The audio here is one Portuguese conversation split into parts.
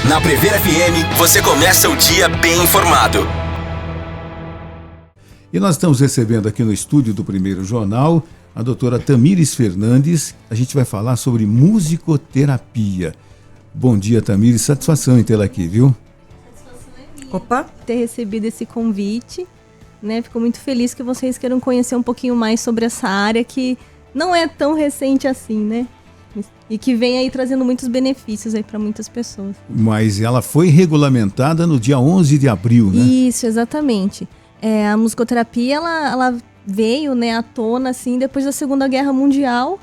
Na Prever FM, você começa o dia bem informado. E nós estamos recebendo aqui no estúdio do Primeiro Jornal a doutora Tamires Fernandes. A gente vai falar sobre musicoterapia. Bom dia, Tamires. Satisfação em tê-la aqui, viu? Satisfação é minha. Opa, ter recebido esse convite, né? Fico muito feliz que vocês queiram conhecer um pouquinho mais sobre essa área que não é tão recente assim, né? E que vem aí trazendo muitos benefícios aí para muitas pessoas. Mas ela foi regulamentada no dia 11 de abril, né? Isso, exatamente. A musicoterapia, ela veio, né, à tona, assim, depois da Segunda Guerra Mundial,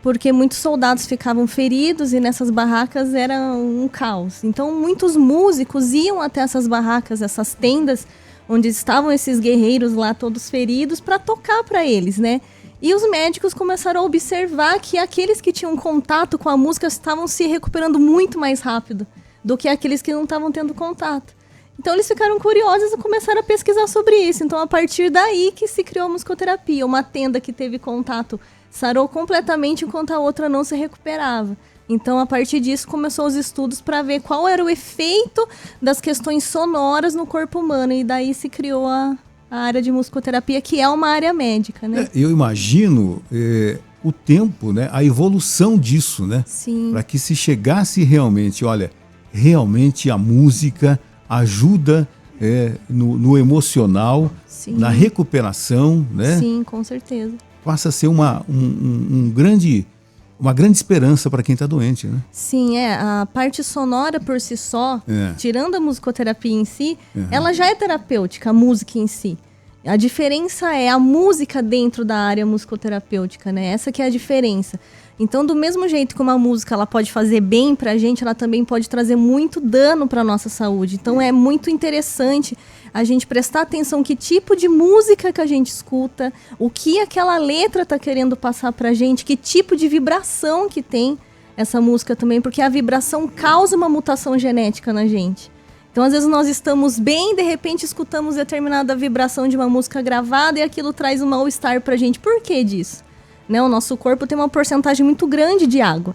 porque muitos soldados ficavam feridos e nessas barracas era um caos. Então, muitos músicos iam até essas barracas, essas tendas, onde estavam esses guerreiros lá todos feridos, para tocar para eles, né? E os médicos começaram a observar que aqueles que tinham contato com a música estavam se recuperando muito mais rápido do que aqueles que não estavam tendo contato. Então eles ficaram curiosos e começaram a pesquisar sobre isso. Então a partir daí que se criou a musicoterapia. Uma tenda que teve contato sarou completamente enquanto a outra não se recuperava. Então a partir disso começou os estudos para ver qual era o efeito das questões sonoras no corpo humano. E daí se criou a área de musicoterapia, que é uma área médica, né? Eu imagino o tempo, né? A evolução disso, né? Sim. Para que se chegasse realmente, olha, realmente a música ajuda no emocional, sim, na recuperação, né? Sim, com certeza. Passa a ser uma grande esperança para quem está doente, né? Sim, a parte sonora por si só, tirando a musicoterapia em si, ela já é terapêutica, a música em si. A diferença é a música dentro da área musicoterapêutica, né? Essa que é a diferença. Então, do mesmo jeito que uma música ela pode fazer bem pra gente, ela também pode trazer muito dano pra nossa saúde. Então, é muito interessante a gente prestar atenção que tipo de música que a gente escuta, o que aquela letra tá querendo passar pra gente, que tipo de vibração que tem essa música também, porque a vibração causa uma mutação genética na gente. Então, às vezes nós estamos bem, de repente escutamos determinada vibração de uma música gravada e aquilo traz um mal-estar pra gente. Por que disso? Né? O nosso corpo tem uma porcentagem muito grande de água.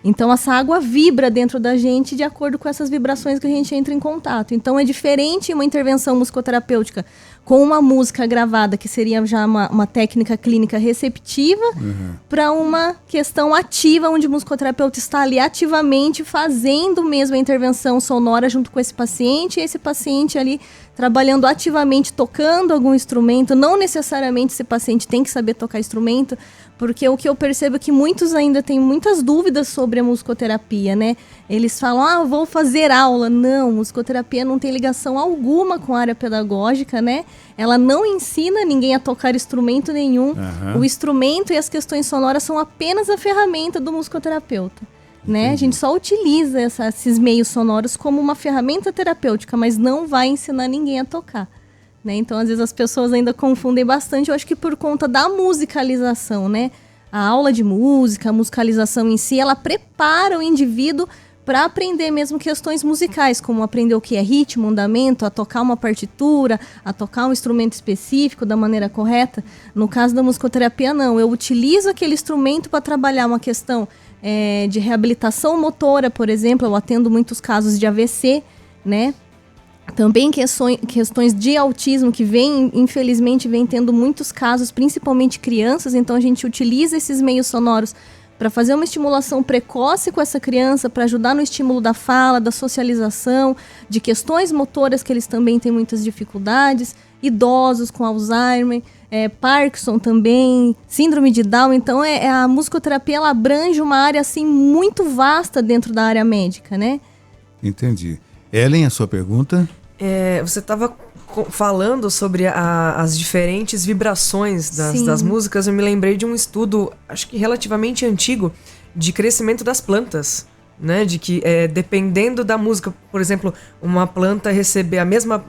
Então, essa água vibra dentro da gente de acordo com essas vibrações que a gente entra em contato. Então, é diferente uma intervenção musicoterapêutica com uma música gravada, que seria já uma técnica clínica receptiva, para uma questão ativa, onde o musicoterapeuta está ali ativamente fazendo mesmo a intervenção sonora junto com esse paciente, e esse paciente ali trabalhando ativamente, tocando algum instrumento. Não necessariamente esse paciente tem que saber tocar instrumento, porque o que eu percebo é que muitos ainda têm muitas dúvidas sobre a musicoterapia, né? Eles falam, vou fazer aula. Não, musicoterapia não tem ligação alguma com a área pedagógica, né? Ela não ensina ninguém a tocar instrumento nenhum. O instrumento e as questões sonoras são apenas a ferramenta do musicoterapeuta, né? A gente só utiliza esses meios sonoros como uma ferramenta terapêutica, mas não vai ensinar ninguém a tocar, né? Então, às vezes, as pessoas ainda confundem bastante, eu acho que por conta da musicalização, né? A aula de música, a musicalização em si, ela prepara o indivíduo para aprender mesmo questões musicais, como aprender o que é ritmo, andamento, a tocar uma partitura, a tocar um instrumento específico da maneira correta. No caso da musicoterapia, não. Eu utilizo aquele instrumento para trabalhar uma questão de reabilitação motora, por exemplo. Eu atendo muitos casos de AVC, né? Também questões de autismo, que infelizmente, vem tendo muitos casos, principalmente crianças. Então, a gente utiliza esses meios sonoros para fazer uma estimulação precoce com essa criança, para ajudar no estímulo da fala, da socialização, de questões motoras que eles também têm muitas dificuldades, idosos com Alzheimer, Parkinson também, síndrome de Down. Então, a musicoterapia ela abrange uma área assim, muito vasta dentro da área médica, né? Entendi. Ellen, a sua pergunta? Você estava falando sobre as diferentes vibrações das músicas. Eu me lembrei de um estudo, acho que relativamente antigo, de crescimento das plantas, né? De que dependendo da música, por exemplo, uma planta receber a mesma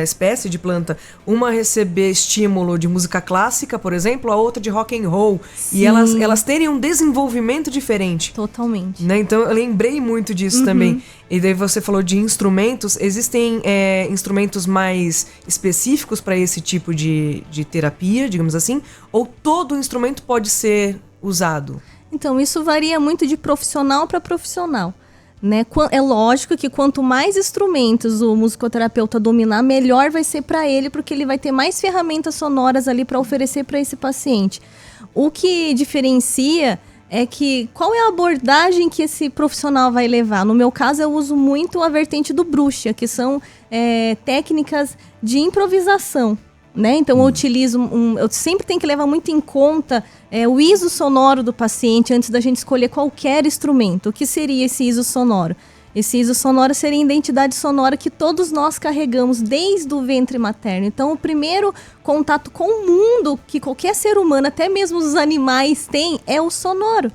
espécie de planta, uma receber estímulo de música clássica, por exemplo, a outra de rock and roll. Sim. E elas terem um desenvolvimento diferente. Totalmente. Né? Então eu lembrei muito disso também. E daí você falou de instrumentos. Existem instrumentos mais específicos para esse tipo de terapia, digamos assim? Ou todo instrumento pode ser usado? Então, isso varia muito de profissional para profissional. né? É lógico que quanto mais instrumentos o musicoterapeuta dominar, melhor vai ser para ele, porque ele vai ter mais ferramentas sonoras ali para oferecer para esse paciente. O que diferencia é que qual é a abordagem que esse profissional vai levar. No meu caso, eu uso muito a vertente do bruxa, que são técnicas de improvisação, né? Então eu utilizo, eu sempre tenho que levar muito em conta o ISO sonoro do paciente antes da gente escolher qualquer instrumento. O que seria esse ISO sonoro? Esse ISO sonoro seria a identidade sonora que todos nós carregamos desde o ventre materno. Então, o primeiro contato com o mundo que qualquer ser humano, até mesmo os animais, tem é o sonoro,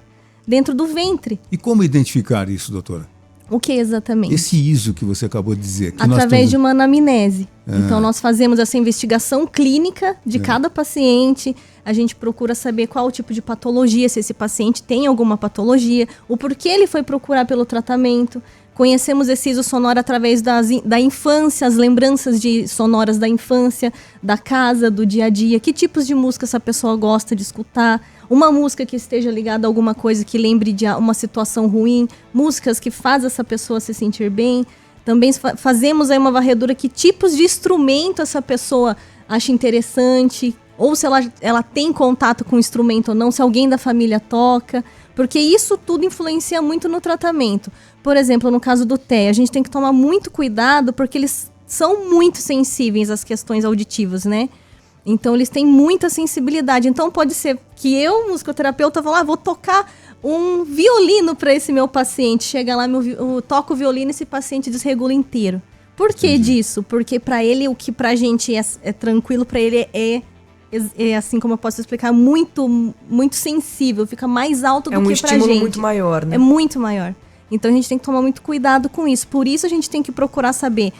dentro do ventre. E como identificar isso, doutora? O que exatamente? Esse ISO que você acabou de dizer. Que através de uma anamnese. Então, nós fazemos essa investigação clínica de cada paciente. A gente procura saber qual o tipo de patologia, se esse paciente tem alguma patologia, o porquê ele foi procurar pelo tratamento. Conhecemos esse ISO sonoro através da infância, as lembranças sonoras da infância, da casa, do dia a dia. Que tipos de música essa pessoa gosta de escutar. Uma música que esteja ligada a alguma coisa que lembre de uma situação ruim. Músicas que fazem essa pessoa se sentir bem. Também fazemos aí uma varredura que tipos de instrumento essa pessoa acha interessante. Ou se ela tem contato com o instrumento ou não, se alguém da família toca. Porque isso tudo influencia muito no tratamento. Por exemplo, no caso do TEA, a gente tem que tomar muito cuidado porque eles são muito sensíveis às questões auditivas, né? Então, eles têm muita sensibilidade. Então, pode ser que eu, musicoterapeuta, vou tocar um violino para esse meu paciente. Chega lá, eu toco o violino e esse paciente desregula inteiro. Por que disso? Porque para ele, o que pra gente é tranquilo, para ele é assim como eu posso explicar, muito, muito sensível. Fica mais alto do que pra gente. É um estímulo muito maior, né? É muito maior. Então, a gente tem que tomar muito cuidado com isso. Por isso, a gente tem que procurar saber,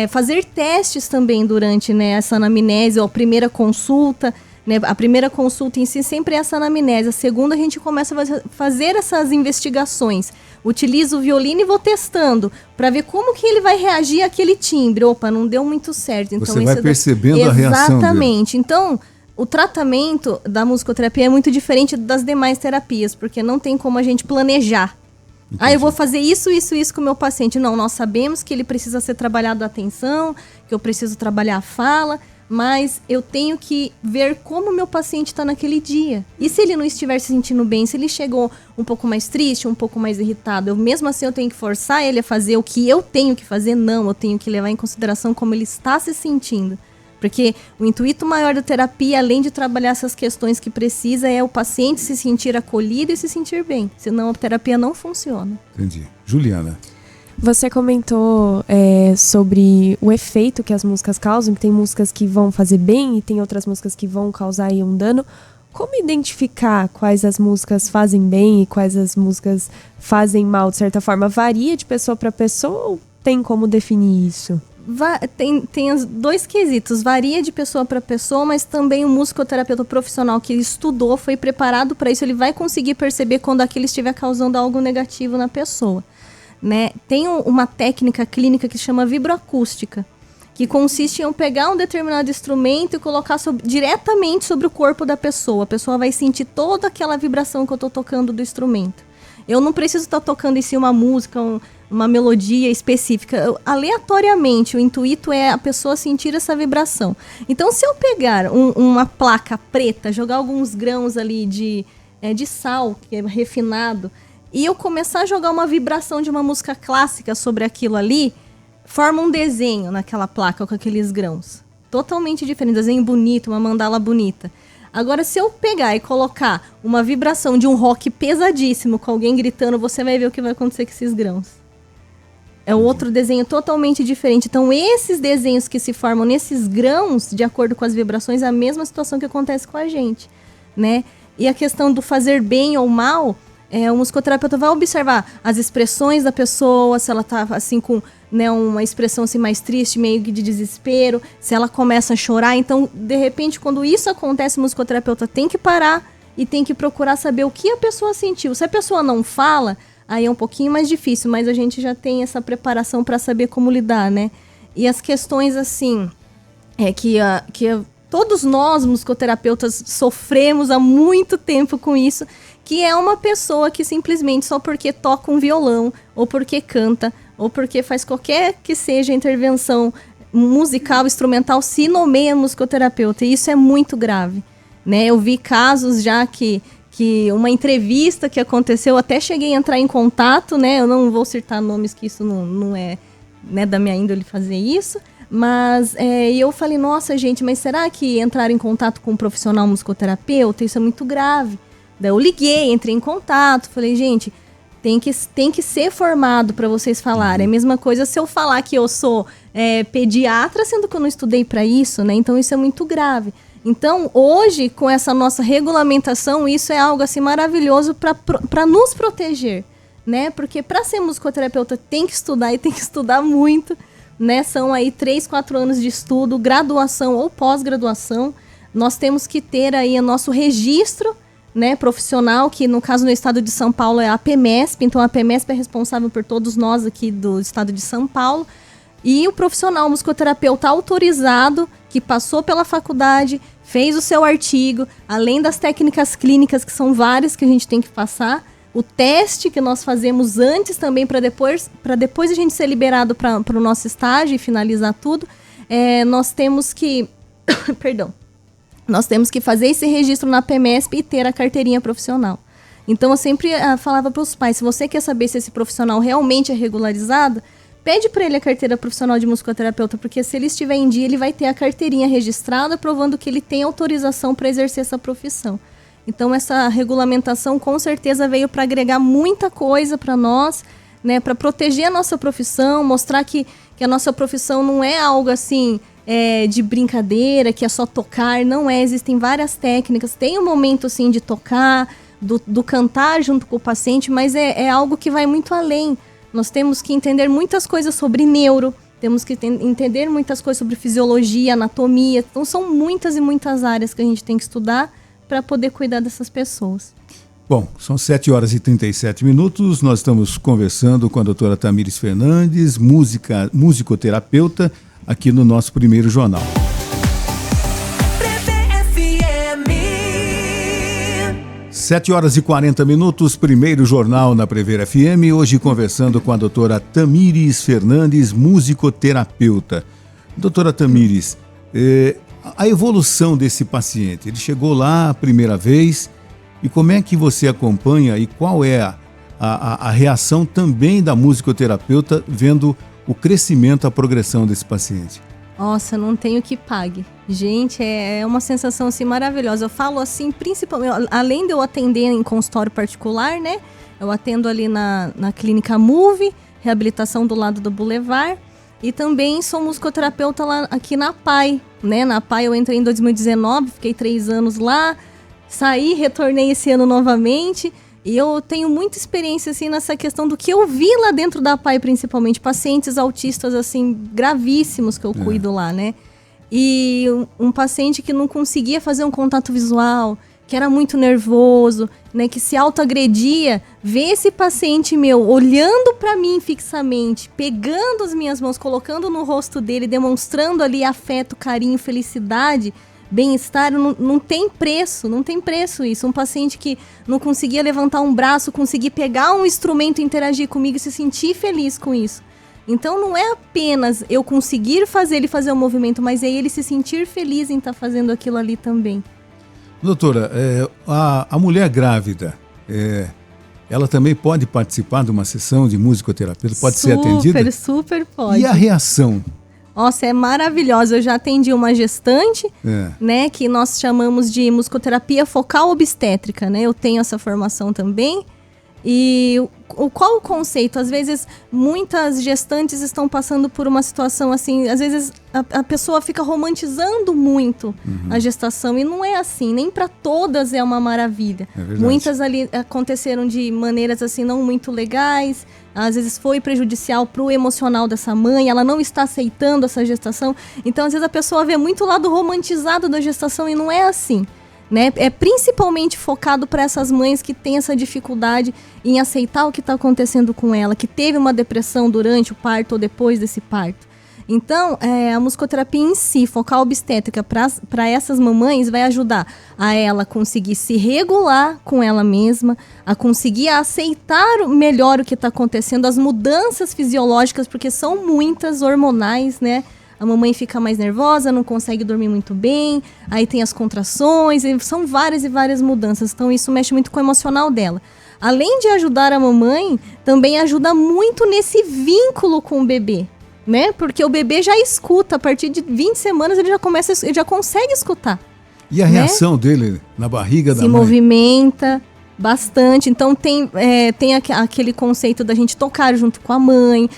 fazer testes também durante, né, essa anamnese, ou a primeira consulta. Né? A primeira consulta em si sempre é essa anamnese. A segunda, a gente começa a fazer essas investigações. Utilizo o violino e vou testando para ver como que ele vai reagir àquele timbre. Opa, não deu muito certo. Então, você vai percebendo a reação dele. Exatamente. Então, o tratamento da musicoterapia é muito diferente das demais terapias, porque não tem como a gente planejar. Entendi. Eu vou fazer isso com o meu paciente. Não, nós sabemos que ele precisa ser trabalhado a atenção, que eu preciso trabalhar a fala, mas eu tenho que ver como o meu paciente está naquele dia. E se ele não estiver se sentindo bem, se ele chegou um pouco mais triste, um pouco mais irritado, mesmo assim eu tenho que forçar ele a fazer o que eu tenho que fazer? Não, eu tenho que levar em consideração como ele está se sentindo. Porque o intuito maior da terapia, além de trabalhar essas questões que precisa, é o paciente se sentir acolhido e se sentir bem. Senão a terapia não funciona. Entendi. Juliana. Você comentou sobre o efeito que as músicas causam, que tem músicas que vão fazer bem e tem outras músicas que vão causar aí um dano. Como identificar quais as músicas fazem bem e quais as músicas fazem mal, de certa forma? Varia de pessoa para pessoa ou tem como definir isso? Tem os dois quesitos, varia de pessoa para pessoa, mas também o musicoterapeuta profissional que estudou, foi preparado para isso, ele vai conseguir perceber quando aquilo estiver causando algo negativo na pessoa, né? Tem uma técnica clínica que se chama vibroacústica, que consiste em pegar um determinado instrumento e colocar diretamente sobre o corpo da pessoa. A pessoa vai sentir toda aquela vibração que eu estou tocando do instrumento. Eu não preciso estar tocando em si uma música, uma melodia específica. Aleatoriamente, o intuito é a pessoa sentir essa vibração. Então, se eu pegar uma placa preta, jogar alguns grãos ali de sal, que é refinado, e eu começar a jogar uma vibração de uma música clássica sobre aquilo ali, forma um desenho naquela placa com aqueles grãos. Totalmente diferente, desenho bonito, uma mandala bonita. Agora, se eu pegar e colocar uma vibração de um rock pesadíssimo com alguém gritando, você vai ver o que vai acontecer com esses grãos. É outro desenho totalmente diferente. Então, esses desenhos que se formam nesses grãos, de acordo com as vibrações, é a mesma situação que acontece com a gente, né? E a questão do fazer bem ou mal, o musicoterapeuta vai observar as expressões da pessoa, se ela tá assim com, né, uma expressão assim mais triste, meio que de desespero, se ela começa a chorar. Então, de repente, quando isso acontece, o musicoterapeuta tem que parar e tem que procurar saber o que a pessoa sentiu. Se a pessoa não fala, aí é um pouquinho mais difícil, mas a gente já tem essa preparação para saber como lidar, né? E as questões assim, todos nós, musicoterapeutas, sofremos há muito tempo com isso, que é uma pessoa que simplesmente só porque toca um violão, ou porque canta, ou porque faz qualquer que seja intervenção musical, instrumental, se nomeia musicoterapeuta. E isso é muito grave, né? Eu vi casos já que uma entrevista que aconteceu, até cheguei a entrar em contato, né? Eu não vou citar nomes, que isso não é, né, da minha índole fazer isso. Mas eu falei, nossa, gente, mas será que entrar em contato com um profissional musicoterapeuta, isso é muito grave? Daí eu liguei, entrei em contato, falei, gente, tem que ser formado para vocês falarem. É a mesma coisa se eu falar que eu sou pediatra, sendo que eu não estudei para isso, né? Então isso é muito grave. Então, hoje, com essa nossa regulamentação, isso é algo assim maravilhoso para nos proteger, né? Porque para ser musicoterapeuta tem que estudar e tem que estudar muito, né? São aí 3, 4 anos de estudo, graduação ou pós-graduação. Nós temos que ter aí o nosso registro, né, profissional, que no caso no estado de São Paulo é a APMESP, então a APMESP é responsável por todos nós aqui do estado de São Paulo, e o profissional musicoterapeuta autorizado, que passou pela faculdade, fez o seu artigo, além das técnicas clínicas, que são várias que a gente tem que passar, o teste que nós fazemos antes também, para depois a gente ser liberado para o nosso estágio e finalizar tudo, nós temos que... Perdão. Nós temos que fazer esse registro na PMESP e ter a carteirinha profissional. Então, eu sempre falava para os pais, se você quer saber se esse profissional realmente é regularizado, pede para ele a carteira profissional de musicoterapeuta, porque se ele estiver em dia, ele vai ter a carteirinha registrada, provando que ele tem autorização para exercer essa profissão. Então, essa regulamentação, com certeza, veio para agregar muita coisa para nós, né, para proteger a nossa profissão, mostrar que a nossa profissão não é algo assim... de brincadeira, que é só tocar, não é, existem várias técnicas, tem um momento sim de tocar, do cantar junto com o paciente, mas é algo que vai muito além. Nós temos que entender muitas coisas sobre neuro, temos que entender muitas coisas sobre fisiologia, anatomia, então são muitas e muitas áreas que a gente tem que estudar para poder cuidar dessas pessoas. Bom, são 7h37, nós estamos conversando com a doutora Tamires Fernandes, musicoterapeuta, aqui no nosso primeiro jornal. 7h40, primeiro jornal na Prever FM, hoje conversando com a doutora Tamires Fernandes, musicoterapeuta. Doutora Tamires, a evolução desse paciente, ele chegou lá a primeira vez, e como é que você acompanha e qual é a reação também da musicoterapeuta vendo o crescimento, a progressão desse paciente? Nossa, não tenho que pague. Gente, é uma sensação assim maravilhosa. Eu falo assim, principalmente, além de eu atender em consultório particular, né? Eu atendo ali na clínica Move, reabilitação do lado do Boulevard. E também sou musicoterapeuta lá aqui na PAI, né? Na PAI eu entrei em 2019, fiquei 3 anos lá. Saí, retornei esse ano novamente. E eu tenho muita experiência, assim, nessa questão do que eu vi lá dentro da PAI, principalmente. Pacientes autistas, assim, gravíssimos que eu cuido lá, né? E um paciente que não conseguia fazer um contato visual, que era muito nervoso, né? Que se autoagredia. Ver esse paciente meu olhando pra mim fixamente, pegando as minhas mãos, colocando no rosto dele, demonstrando ali afeto, carinho, felicidade... bem-estar, não tem preço isso. Um paciente que não conseguia levantar um braço, conseguir pegar um instrumento, interagir comigo e se sentir feliz com isso. Então não é apenas eu conseguir fazer ele fazer um movimento, mas é ele se sentir feliz em estar fazendo aquilo ali também. Doutora, a mulher grávida, ela também pode participar de uma sessão de musicoterapia? Pode ser atendida? Super pode. E a reação? Nossa, é maravilhosa. Eu já atendi uma gestante, né, que nós chamamos de musicoterapia focal obstétrica, né? Eu tenho essa formação também. E qual o conceito? Às vezes, muitas gestantes estão passando por uma situação assim, às vezes a pessoa fica romantizando muito a gestação, e não é assim, nem para todas é uma maravilha. Muitas ali aconteceram de maneiras assim não muito legais, às vezes foi prejudicial pro emocional dessa mãe, ela não está aceitando essa gestação, então às vezes a pessoa vê muito o lado romantizado da gestação e não é assim. Né? É principalmente focado para essas mães que têm essa dificuldade em aceitar o que está acontecendo com ela, que teve uma depressão durante o parto ou depois desse parto. Então, a musicoterapia em si, focal obstétrica, para essas mamães, vai ajudar a ela conseguir se regular com ela mesma, a conseguir aceitar melhor o que está acontecendo, as mudanças fisiológicas, porque são muitas, hormonais, né? A mamãe fica mais nervosa, não consegue dormir muito bem, aí tem as contrações, são várias e várias mudanças. Então, isso mexe muito com o emocional dela. Além de ajudar a mamãe, também ajuda muito nesse vínculo com o bebê, né? Porque o bebê já escuta, a partir de 20 semanas ele já consegue escutar. E a reação dele na barriga da mãe? Se movimenta bastante. Então tem aquele conceito da gente tocar junto com a mãe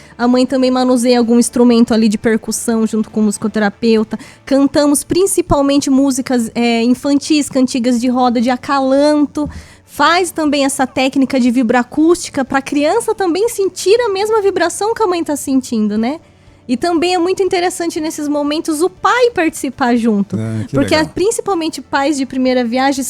também manuseia algum instrumento ali de percussão junto com o musicoterapeuta. Cantamos principalmente músicas infantis, cantigas de roda, de acalanto. Faz também essa técnica de vibroacústica para a criança também sentir a mesma vibração que a mãe está sentindo, né? E também é muito interessante nesses momentos o pai participar junto. Porque principalmente pais de primeira viagem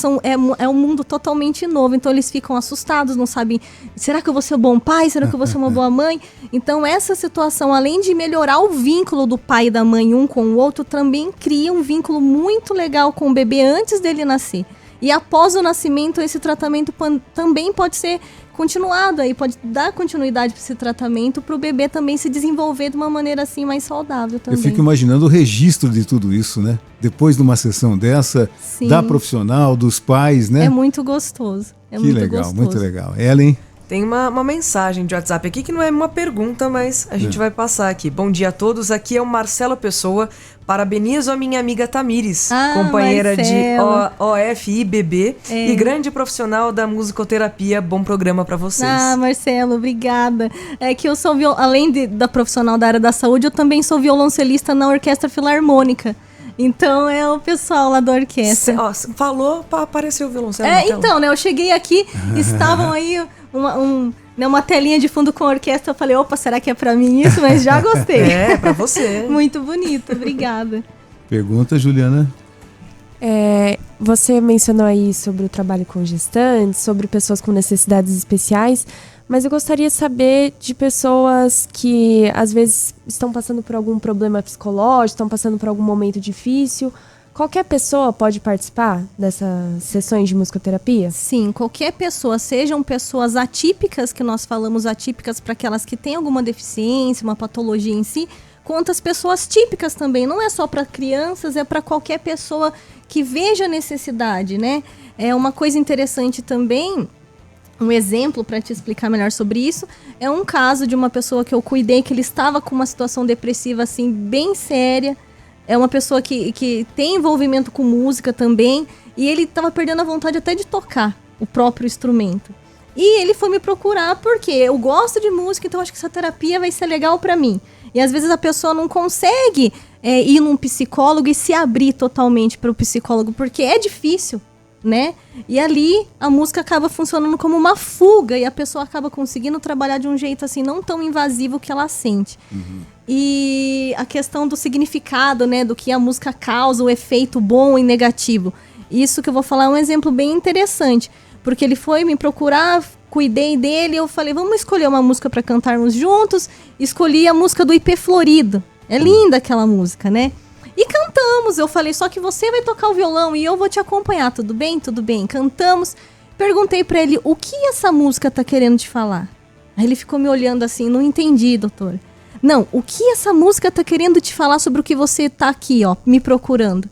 é um mundo totalmente novo. Então eles ficam assustados, não sabem, será que eu vou ser um bom pai? Será que eu vou ser uma boa mãe? Então essa situação, além de melhorar o vínculo do pai e da mãe um com o outro, também cria um vínculo muito legal com o bebê antes dele nascer. E após o nascimento, esse tratamento também pode ser continuado, aí pode dar continuidade para esse tratamento para o bebê também se desenvolver de uma maneira assim mais saudável também. Eu fico imaginando o registro de tudo isso, né? Depois de uma sessão dessa, Sim. Da profissional, dos pais, né? É muito gostoso. Muito legal. Ellen? Tem uma mensagem de WhatsApp aqui que não é uma pergunta, mas a gente vai passar aqui. Bom dia a todos, aqui é o Marcelo Pessoa. Parabenizo a minha amiga Tamires, companheira Marcelo. de OFIBB e grande profissional da musicoterapia. Bom programa para vocês. Marcelo, obrigada. É que eu sou, além da profissional da área da saúde, eu também sou violoncelista na Orquestra Filarmônica. Então é o pessoal lá da orquestra. Falou, apareceu o violoncelo. Então, né? Eu cheguei aqui, estavam aí uma telinha de fundo com a orquestra. Eu falei, opa, será que é pra mim isso? Mas já gostei. É, pra você. Muito bonito, obrigada. Pergunta, Juliana. Você mencionou aí sobre o trabalho com gestantes, sobre pessoas com necessidades especiais, mas eu gostaria de saber de pessoas que às vezes estão passando por algum problema psicológico, estão passando por algum momento difícil. Qualquer pessoa pode participar dessas sessões de musicoterapia? Sim, qualquer pessoa, sejam pessoas atípicas, que nós falamos atípicas para aquelas que têm alguma deficiência, uma patologia em si, quanto as pessoas típicas também. Não é só para crianças, é para qualquer pessoa que veja necessidade, né? É uma coisa interessante também, um exemplo para te explicar melhor sobre isso, é um caso de uma pessoa que eu cuidei, que ele estava com uma situação depressiva assim, bem séria. É uma pessoa que tem envolvimento com música também, e ele estava perdendo a vontade até de tocar o próprio instrumento. E ele foi me procurar porque eu gosto de música, então acho que essa terapia vai ser legal para mim. E às vezes a pessoa não consegue ir num psicólogo e se abrir totalmente para o psicólogo, porque é difícil, né? E ali a música acaba funcionando como uma fuga e a pessoa acaba conseguindo trabalhar de um jeito assim não tão invasivo que ela sente. Uhum. E a questão do significado, né, do que a música causa, o efeito bom e negativo. Isso que eu vou falar é um exemplo bem interessante, porque ele foi me procurar, cuidei dele, eu falei, vamos escolher uma música para cantarmos juntos. Escolhi a música do IP Florido. É linda aquela música, né? E cantamos, eu falei, só que você vai tocar o violão e eu vou te acompanhar, tudo bem? Tudo bem, cantamos. Perguntei pra ele, o que essa música tá querendo te falar? Aí ele ficou me olhando assim, não entendi, doutor. Não, o que essa música tá querendo te falar sobre o que você tá aqui, ó, me procurando?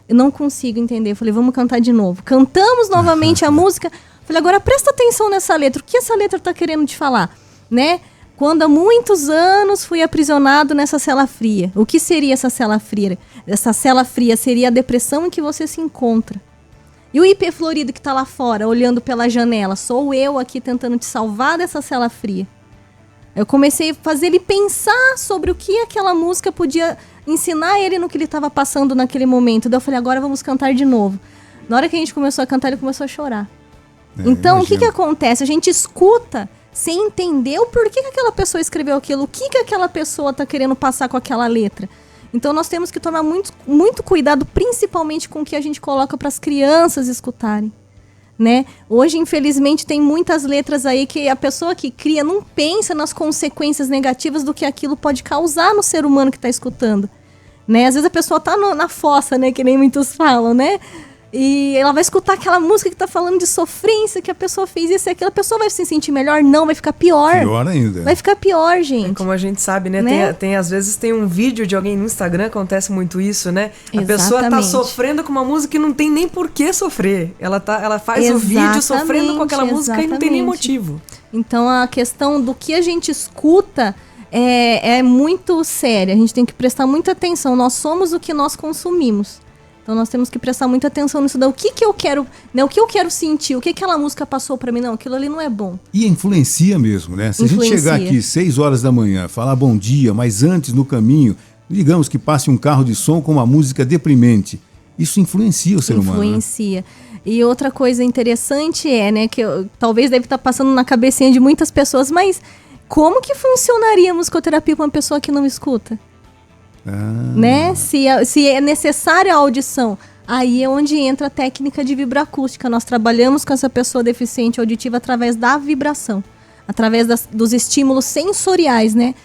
Eu não consigo entender, eu falei, vamos cantar de novo. Cantamos novamente a música, falei, agora presta atenção nessa letra, o que essa letra tá querendo te falar, né? Quando há muitos anos fui aprisionado nessa cela fria. O que seria essa cela fria? Essa cela fria seria a depressão em que você se encontra. E o IP Florido que está lá fora, olhando pela janela, sou eu aqui tentando te salvar dessa cela fria. Eu comecei a fazer ele pensar sobre o que aquela música podia ensinar ele no que ele estava passando naquele momento. Daí eu falei, agora vamos cantar de novo. Na hora que a gente começou a cantar, ele começou a chorar. Então, o que acontece? A gente escuta sem entender o porquê que aquela pessoa escreveu aquilo, o que aquela pessoa está querendo passar com aquela letra. Então nós temos que tomar muito, muito cuidado, principalmente com o que a gente coloca para as crianças escutarem. né? Hoje, infelizmente, tem muitas letras aí que a pessoa que cria não pensa nas consequências negativas do que aquilo pode causar no ser humano que está escutando, né? Às vezes a pessoa tá na fossa, né? Que nem muitos falam, né? E ela vai escutar aquela música que tá falando de sofrência, que a pessoa fez isso e aquilo. A pessoa vai se sentir melhor? Não, vai ficar pior. Pior ainda. Vai ficar pior, gente. Como a gente sabe, né? Às vezes tem um vídeo de alguém no Instagram, acontece muito isso, né? A pessoa tá sofrendo com uma música e não tem nem por que sofrer. Ela faz o vídeo sofrendo com aquela música e não tem nem motivo. Então a questão do que a gente escuta é muito séria. A gente tem que prestar muita atenção. Nós somos o que nós consumimos. Então nós temos que prestar muita atenção nisso. O que eu quero, né? O que eu quero sentir? O que aquela música passou pra mim? Não, aquilo ali não é bom. E influencia mesmo, né? Se a gente chegar aqui 6 horas da manhã, falar bom dia, mas antes no caminho, digamos que passe um carro de som com uma música deprimente, isso influencia o ser humano. Influencia. E outra coisa interessante né, que talvez deve estar passando na cabecinha de muitas pessoas, mas como que funcionaria a musicoterapia para uma pessoa que não escuta? Né? Se é necessária a audição, aí é onde entra a técnica de vibroacústica. Nós trabalhamos com essa pessoa deficiente auditiva através da vibração, através dos estímulos sensoriais, né?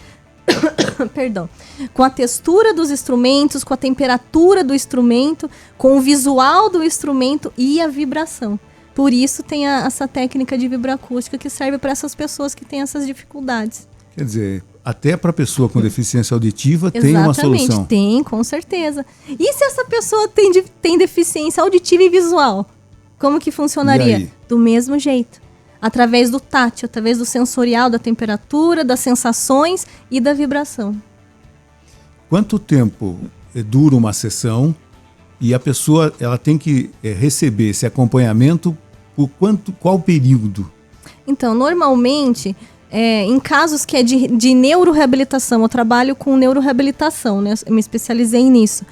Perdão. Com a textura dos instrumentos, com a temperatura do instrumento, com o visual do instrumento e a vibração. Por isso tem essa técnica de vibroacústica que serve para essas pessoas que têm essas dificuldades. Quer dizer, até para pessoa com deficiência auditiva tem uma solução. Tem, com certeza. E se essa pessoa tem deficiência auditiva e visual? Como que funcionaria? Do mesmo jeito. Através do tátil, através do sensorial, da temperatura, das sensações e da vibração. Quanto tempo dura uma sessão e a pessoa ela tem que receber esse acompanhamento por qual período? Então, normalmente, em casos que é de neuroreabilitação, eu trabalho com neuroreabilitação, né? Eu me especializei nisso.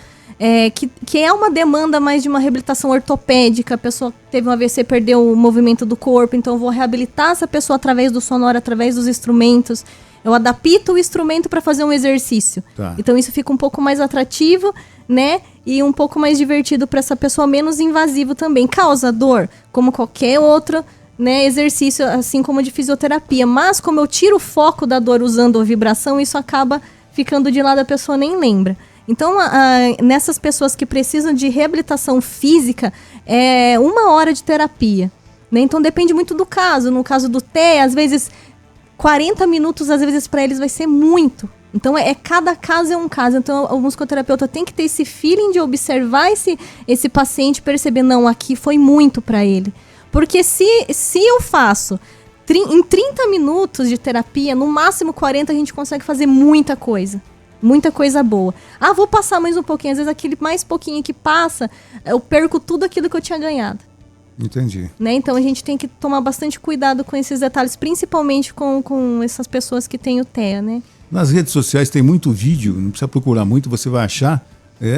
Que é uma demanda mais de uma reabilitação ortopédica, a pessoa teve um AVC, perdeu o movimento do corpo, então eu vou reabilitar essa pessoa através do sonoro, através dos instrumentos. Eu adapto o instrumento para fazer um exercício. Tá. Então isso fica um pouco mais atrativo, né? E um pouco mais divertido para essa pessoa, menos invasivo também. Causa dor, como qualquer outro, né, exercício, assim como de fisioterapia. Mas como eu tiro o foco da dor usando a vibração, isso acaba ficando de lado, a pessoa nem lembra. Então, nessas pessoas que precisam de reabilitação física, é 1 hora de terapia, né? Então, depende muito do caso. No caso do TEA, às vezes, 40 minutos, às vezes, para eles vai ser muito. Então, cada caso é um caso. Então, o musicoterapeuta tem que ter esse feeling de observar esse paciente, perceber, não, aqui foi muito para ele. Porque se eu faço em 30 minutos de terapia, no máximo 40, a gente consegue fazer muita coisa. Muita coisa boa. Vou passar mais um pouquinho. Às vezes aquele mais pouquinho que passa, eu perco tudo aquilo que eu tinha ganhado. Entendi. Né? Então a gente tem que tomar bastante cuidado com esses detalhes, principalmente com essas pessoas que têm o TEA, né? Nas redes sociais tem muito vídeo, não precisa procurar muito, você vai achar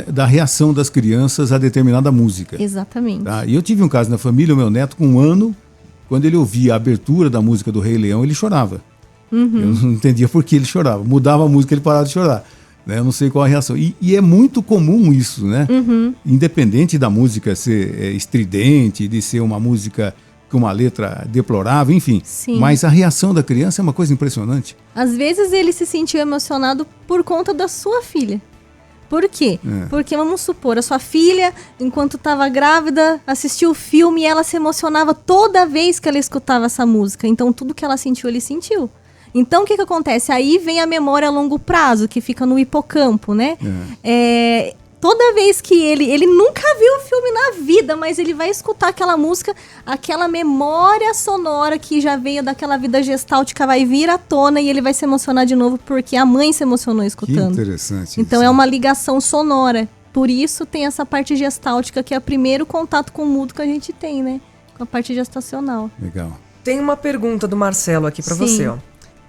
da reação das crianças a determinada música. Exatamente. Tá? E eu tive um caso na família, o meu neto com 1 ano, quando ele ouvia a abertura da música do Rei Leão, ele chorava. Uhum. Eu não entendia por que ele chorava. Mudava a música, ele parava de chorar. Né? Eu não sei qual a reação. E é muito comum isso, né? Uhum. Independente da música ser estridente, de ser uma música com uma letra deplorável, enfim. Sim. Mas a reação da criança é uma coisa impressionante. Às vezes ele se sentiu emocionado por conta da sua filha. Por quê? Porque, vamos supor, a sua filha, enquanto estava grávida, assistiu o filme e ela se emocionava toda vez que ela escutava essa música. Então, tudo que ela sentiu, ele sentiu. Então, o que acontece? Aí vem a memória a longo prazo, que fica no hipocampo, né? Toda vez que ele nunca viu o filme na vida, mas ele vai escutar aquela música, aquela memória sonora que já veio daquela vida gestáltica vai vir à tona e ele vai se emocionar de novo porque a mãe se emocionou escutando. Que interessante. Então, é uma ligação sonora. Por isso tem essa parte gestáltica, que é o primeiro contato com o mudo que a gente tem, né? Com a parte gestacional. Legal. Tem uma pergunta do Marcelo aqui para você, ó.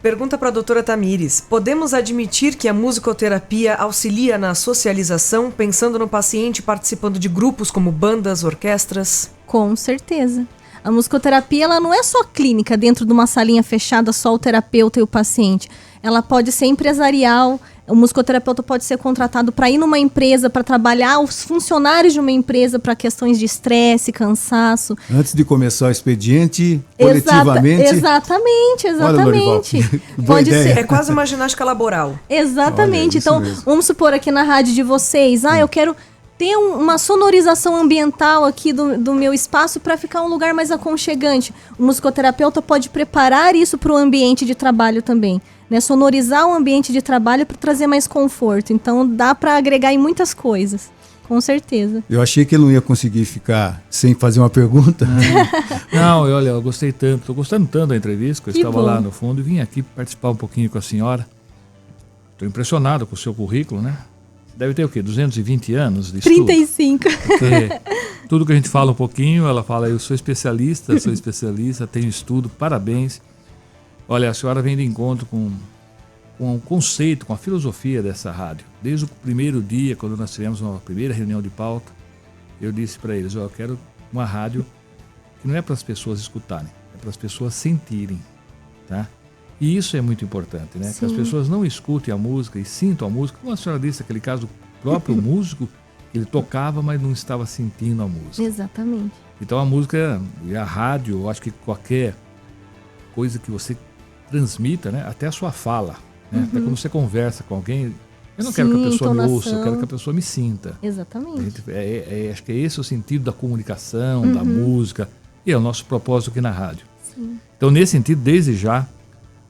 Pergunta para a doutora Tamires: podemos admitir que a musicoterapia auxilia na socialização, pensando no paciente participando de grupos como bandas, orquestras? Com certeza. A musicoterapia ela não é só clínica, dentro de uma salinha fechada, só o terapeuta e o paciente. ela pode ser empresarial. O musicoterapeuta pode ser contratado para ir numa empresa, para trabalhar os funcionários de uma empresa para questões de estresse, cansaço. Antes de começar o expediente, coletivamente... Exatamente. Olha, Pode ser. É quase uma ginástica laboral. Exatamente. Olha, então, mesmo. vamos supor aqui na rádio de vocês, eu quero ter uma sonorização ambiental aqui do meu espaço para ficar um lugar mais aconchegante. O musicoterapeuta pode preparar isso para o ambiente de trabalho também, né? Sonorizar o ambiente de trabalho para trazer mais conforto. Então, dá para agregar em muitas coisas, com certeza. Eu achei que ele não ia conseguir ficar sem fazer uma pergunta. Não, olha, eu gostei tanto, estou gostando tanto da entrevista, que eu estava lá no fundo e vim aqui participar um pouquinho com a senhora. Estou impressionado com o seu currículo, né? Deve ter o quê? 220 anos de estudo? 35. Porque tudo que a gente fala um pouquinho, ela fala, eu sou especialista, tenho estudo, parabéns. Olha, a senhora vem de encontro com o conceito, com a filosofia dessa rádio. Desde o primeiro dia, quando nós tivemos uma primeira reunião de pauta, eu disse para eles, eu quero uma rádio que não é para as pessoas escutarem, é para as pessoas sentirem, tá? E isso é muito importante, né? Sim. Que as pessoas não escutem a música e sintam a música. Como a senhora disse, aquele caso do próprio músico, ele tocava, mas não estava sentindo a música. Exatamente. Então a música e a rádio, eu acho que qualquer coisa que você transmita, né? Até a sua fala, né? Até quando você conversa com alguém, eu não quero que a pessoa me ouça, eu quero que a pessoa me sinta. Exatamente. Acho que é esse o sentido da comunicação, da música, e é o nosso propósito aqui na rádio. Sim. Então, nesse sentido, desde já,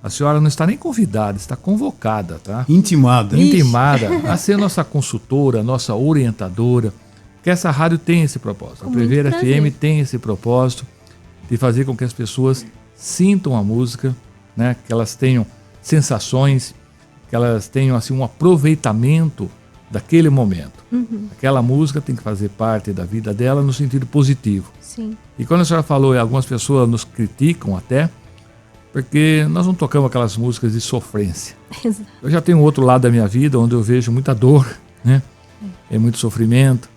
a senhora não está nem convidada, está convocada, tá? Intimada. Intimada a ser nossa consultora, nossa orientadora, porque essa rádio tem esse propósito. A Prevera FM tem esse propósito de fazer com que as pessoas sintam a música, né? Que elas tenham sensações, que elas tenham assim, um aproveitamento daquele momento. Aquela música tem que fazer parte da vida dela no sentido positivo. Sim. E quando a senhora falou, algumas pessoas nos criticam até, porque nós não tocamos aquelas músicas de sofrência. Exato. Eu já tenho um outro lado da minha vida onde eu vejo muita dor, né? É muito sofrimento.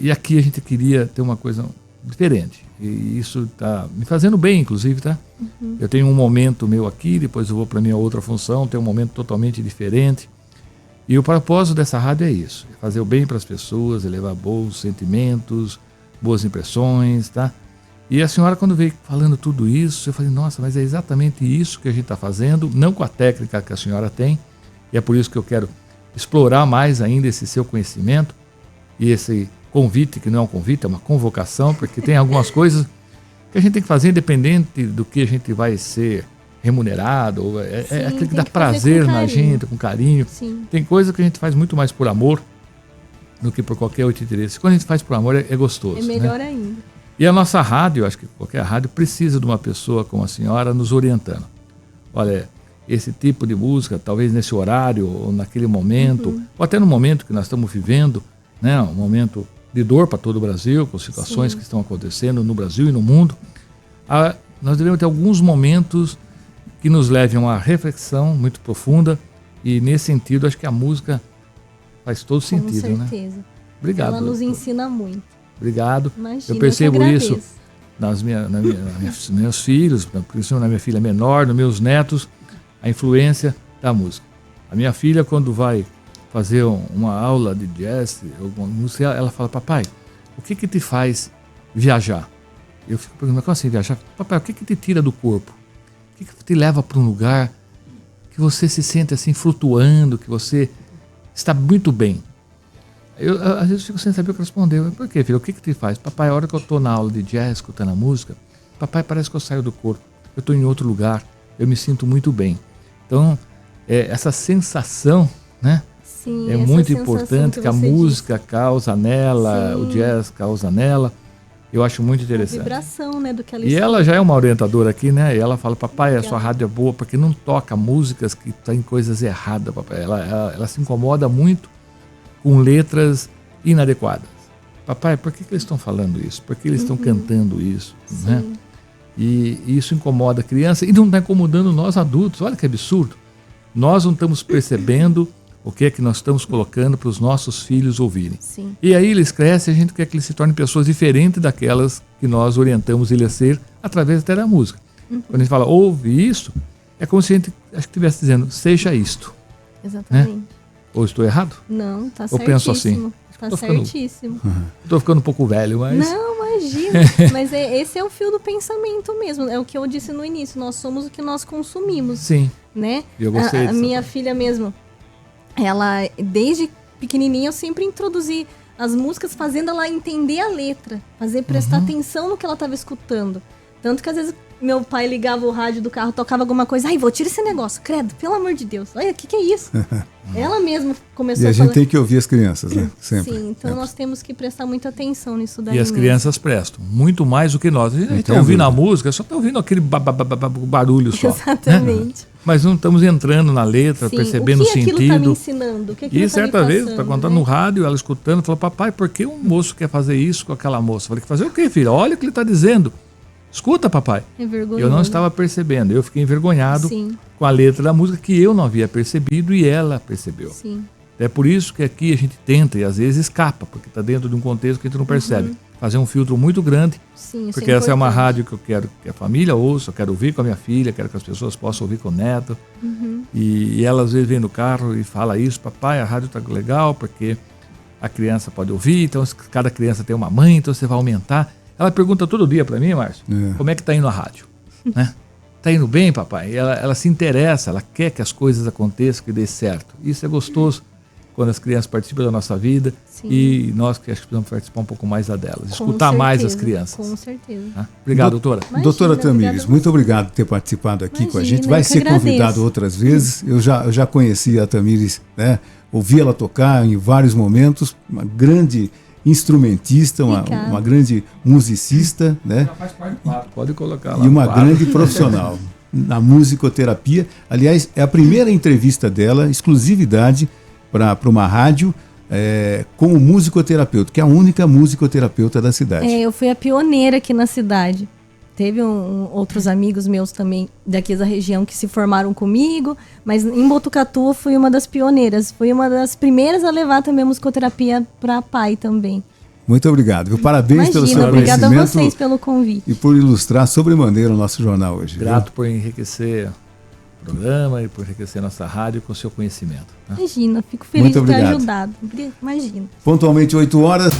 E aqui a gente queria ter uma coisa diferente. E isso está me fazendo bem, inclusive, tá? Eu tenho um momento meu aqui, depois eu vou para minha outra função, tenho um momento totalmente diferente. E o propósito dessa rádio é isso, é fazer o bem para as pessoas, elevar bons sentimentos, boas impressões, tá? E a senhora, quando veio falando tudo isso, eu falei, nossa, mas é exatamente isso que a gente está fazendo, não com a técnica que a senhora tem, e é por isso que eu quero explorar mais ainda esse seu conhecimento e esse convite, que não é um convite, é uma convocação, porque tem algumas coisas que a gente tem que fazer independente do que a gente vai ser remunerado, ou é aquilo que dá prazer na gente, com carinho. Sim. Tem coisa que a gente faz muito mais por amor do que por qualquer outro interesse. Quando a gente faz por amor, é gostoso. É melhor, né? ainda. E a nossa rádio, acho que qualquer rádio precisa de uma pessoa como a senhora nos orientando. Olha, esse tipo de música, talvez nesse horário, ou naquele momento, ou até no momento que nós estamos vivendo, né, um momento de dor para todo o Brasil, com situações que estão acontecendo no Brasil e no mundo, nós devemos ter alguns momentos que nos levem a uma reflexão muito profunda, e nesse sentido acho que a música faz todo sentido, né? Com certeza. Obrigado. Ela nos ensina muito. Obrigado. Imagina, eu percebo eu isso nos meus filhos, principalmente na minha filha menor, nos meus netos, a influência da música. A minha filha, quando vai fazer uma aula de jazz, alguma música, ela fala, papai, o que te faz viajar? Eu fico perguntando, como assim viajar? Papai, o que te tira do corpo? O que te leva para um lugar que você se sente assim flutuando, que você está muito bem? Eu às vezes fico sem saber o que responder. Por quê, filho? O que te faz? Papai, a hora que eu estou na aula de jazz, escutando a música, papai, parece que eu saio do corpo. Eu estou em outro lugar. Eu me sinto muito bem. Então, essa sensação, né? Sim, é muito importante que a música causa nela, o jazz causa nela. Eu acho muito interessante. A vibração, né, do que ela E ela já é uma orientadora aqui, né? E ela fala, papai, a sua rádio é boa porque não toca músicas que têm coisas erradas, papai. Ela se incomoda muito com letras inadequadas. Papai, por que eles estão falando isso? Por que eles estão cantando isso? Né? E isso incomoda a criança e não está incomodando nós adultos. Olha que absurdo. Nós não estamos percebendo o que é que nós estamos colocando para os nossos filhos ouvirem. Sim. E aí eles crescem e a gente quer que eles se tornem pessoas diferentes daquelas que nós orientamos ele a ser através até da música. Quando a gente fala, ouve isso, é como se acho que estivesse dizendo, seja isto. Exatamente. Né? Ou estou errado? Não, tá Ou certíssimo. penso assim? Tá Tô ficando- certíssimo. Estou ficando um pouco velho, mas... Não, imagina. Mas esse é o fio do pensamento mesmo. É o que eu disse no início. Nós somos o que nós consumimos, Sim, né? eu gostei A dessa minha parte. filha mesmo, ela, desde pequenininha, eu sempre introduzi as músicas fazendo ela entender a letra. Fazer prestar atenção no que ela estava escutando. Tanto que às vezes meu pai ligava o rádio do carro, tocava alguma coisa. Ai, vô, tira esse negócio. Credo, pelo amor de Deus. Olha, o que é isso? Ela mesma começou E a a gente falar. tem que ouvir as crianças, né? Sempre. Sim, então nós temos que prestar muita atenção nisso daí. E as mesmo. crianças prestam, muito mais do que nós. A gente está Entendo. ouvindo a música, só está ouvindo aquele barulho só. Exatamente. Mas não estamos entrando na letra, Sim. percebendo o O que aquilo tá me sentido. ensinando? O que aquilo E tá me certa vez, passando, está contando né? no rádio, ela escutando, falou, papai, por que um moço quer fazer isso com aquela moça? Eu falei, fazer o quê, filha? Olha o que ele está dizendo. Escuta, papai. É vergonhoso. Eu não estava percebendo, eu fiquei envergonhado Sim, com a letra da música que eu não havia percebido e ela percebeu. sim. É por isso que aqui a gente tenta e às vezes escapa, porque está dentro de um contexto que a gente não percebe. Fazer um filtro muito grande, Sim, isso porque essa é uma importante. rádio que eu quero que a família ouça, eu quero ouvir com a minha filha, quero que as pessoas possam ouvir com o neto. E ela às vezes vem no carro e fala isso, papai, a rádio tá legal, porque a criança pode ouvir, então cada criança tem uma mãe, então você vai aumentar. Ela pergunta todo dia para mim, Márcio, como é que tá indo a rádio? Né? Tá indo bem, papai? Ela se interessa, ela quer que as coisas aconteçam, que dê certo. Isso é gostoso quando as crianças participam da nossa vida. Sim. E nós que acho que precisamos participar um pouco mais da delas, Com escutar mais as certeza, crianças. Com certeza. Tá? Obrigado, doutora. Imagina, Doutora obrigada Tamires, a muito você. obrigado por ter participado aqui com a Imagina, gente. Vai eu que ser agradeço. convidado outras vezes. Eu já conheci a Tamires, né? Ouvi ela tocar em vários momentos. Uma grande instrumentista, Obrigada. uma grande musicista, né? Faz parte do quadro, pode colocar lá. E uma no quadro. grande profissional na musicoterapia. Aliás, é a primeira entrevista dela, exclusividade para uma rádio como musicoterapeuta, que é a única musicoterapeuta da cidade. Eu fui a pioneira aqui na cidade. Teve outros amigos meus também daqui da região que se formaram comigo, mas em Botucatu eu fui uma das pioneiras. Fui uma das primeiras a levar também a musicoterapia para pai também. Muito obrigado, viu? Parabéns pelo seu Imagina, obrigada a conhecimento vocês pelo convite. e por ilustrar sobremaneira o nosso jornal hoje. viu? Grato por enriquecer o programa e por enriquecer nossa rádio com o seu conhecimento. Né? Imagina, fico feliz Muito de ter obrigado. ajudado. Imagina. Pontualmente 8 horas.